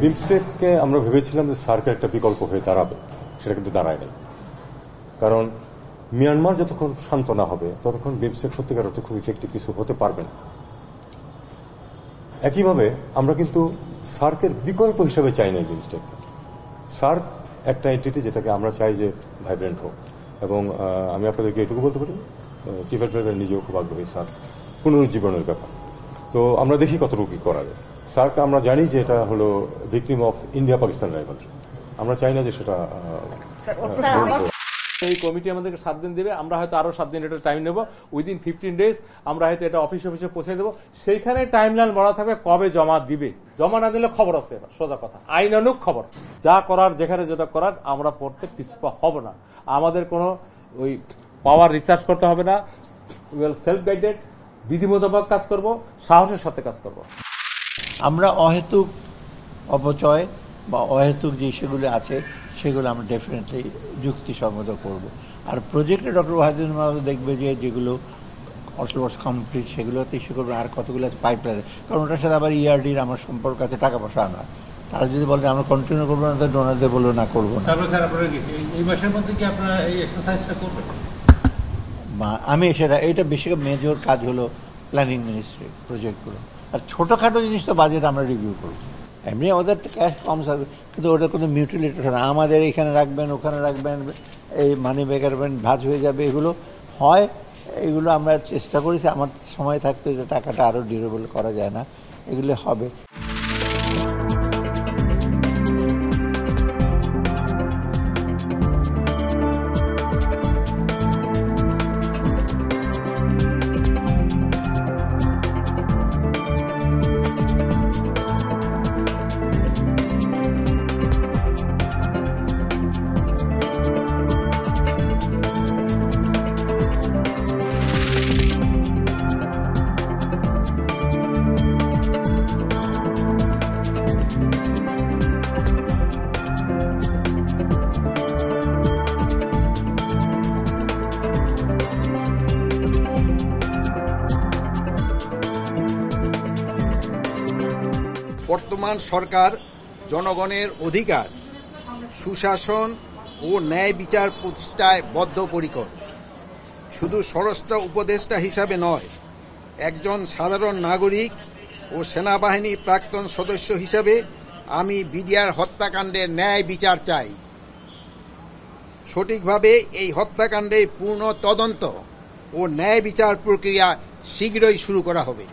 বিমস্টেককে আমরা ভেবেছিলাম যে সার্কের একটা বিকল্প হয়ে দাঁড়াবে, সেটা কিন্তু দাঁড়ায় নাই। কারণ মিয়ানমার যতক্ষণ শান্ত না হবে ততক্ষণ বিমস্টেক সত্যিকার অর্থে খুব ইফেক্টিভ কিছু হতে পারবে না। একইভাবে আমরা কিন্তু সার্কের বিকল্প হিসেবে চাই নাই বিমস্টেক। সার্ক একটা এন্টিটি যেটাকে আমরা চাই যে ভাইব্রেন্ট হোক, এবং আমি আপনাদেরকে এটুকু বলতে পারি চিফ অ্যাডভাইজার নিজেও খুব আগ্রহী সার্ক পুনরুজ্জীবনের ব্যাপার। তো আমরা দেখি কতটুকু কি করা যায়। সার্ক আমরা জানি যে এটা হলো victim of India Pakistan rivalry, আমরা চাই না যে সেটা। এই কমিটি আমাদেরকে 7 দিন দেবে, আমরা হয়তো আরো 7 দিন এটা টাইম নেব। উইদিন 15 ডেজ আমরা হয়তো এটা অফিসে পৌঁছে দেবো। সেইখানে টাইমলাইন বলা থাকবে কবে জমা দিবে। জমা না দিলে খবর আছে, এবার সোজা কথা আইনানুগ খবর যা করার যেখানে যেটা করার আমরা পড়তে পিছপা হব না। আমাদের কোনো ওই পাওয়ার রিসার্চ করতে হবে না, উইল সেলফ গাইডেড, বিধি মোতাবেক কাজ করব, সাহসের সাথে কাজ করব। আমরা অহেতুক অপচয় বা অহেতুক যে সেগুলো আছে সেগুলো আমরা ডেফিনেটলি যুক্তিসঙ্গত করব। আর প্রজেক্টে ডক্টর ওয়াহিদুল মাহমুদ দেখবে যে যেগুলো অলমোস্ট কমপ্লিট সেগুলোতে ইস্যু করবে, আর কতগুলো আছে পাইপলাইনে। কারণ ওটার সাথে আবার ইআরডির আমার সম্পর্ক আছে, টাকা পয়সা আনা। তারা যদি বলে আমরা কন্টিনিউ করবো না, তো ডোনারদের বলবো না করবো না। এই মাসের মধ্যে কি আপনারা এই এক্সারসাইজটা করবেন? আমি এটা বেশি মেজর কাজ হলো প্ল্যানিং মিনিস্ট্রি প্রজেক্টগুলো, আর ছোটোখাটো জিনিস তো বাজেট আমরা রিভিউ করব। এমনি ওদের ক্যাশ কম থাকবে, কিন্তু ওটা কোনো মিউটিলেটেড না আমাদের এখানে রাখবেন ওখানে রাখবেন, এই মানি ব্যাগের ভাঁজ হয়ে যাবে, এগুলো হয়। এগুলো আমরা চেষ্টা করেছি, আমার সময় থাকতে যে টাকাটা আরও ডিউরেবল করা যায় না, এগুলো হবে। বর্তমান সরকার জনগণের অধিকার, সুশাসন ও ন্যায় বিচার প্রতিষ্ঠায় বদ্ধপরিকর। শুধু স্বরাষ্ট্র উপদেষ্টা হিসাবে নয়, একজন সাধারণ নাগরিক ও সেনাবাহিনীর প্রাক্তন সদস্য হিসাবে আমি বিডিআর হত্যাকাণ্ডের ন্যায় বিচার চাই। সঠিকভাবে এই হত্যাকাণ্ডের পূর্ণ তদন্ত ও ন্যায় বিচার প্রক্রিয়া শীঘ্রই শুরু করা হবে।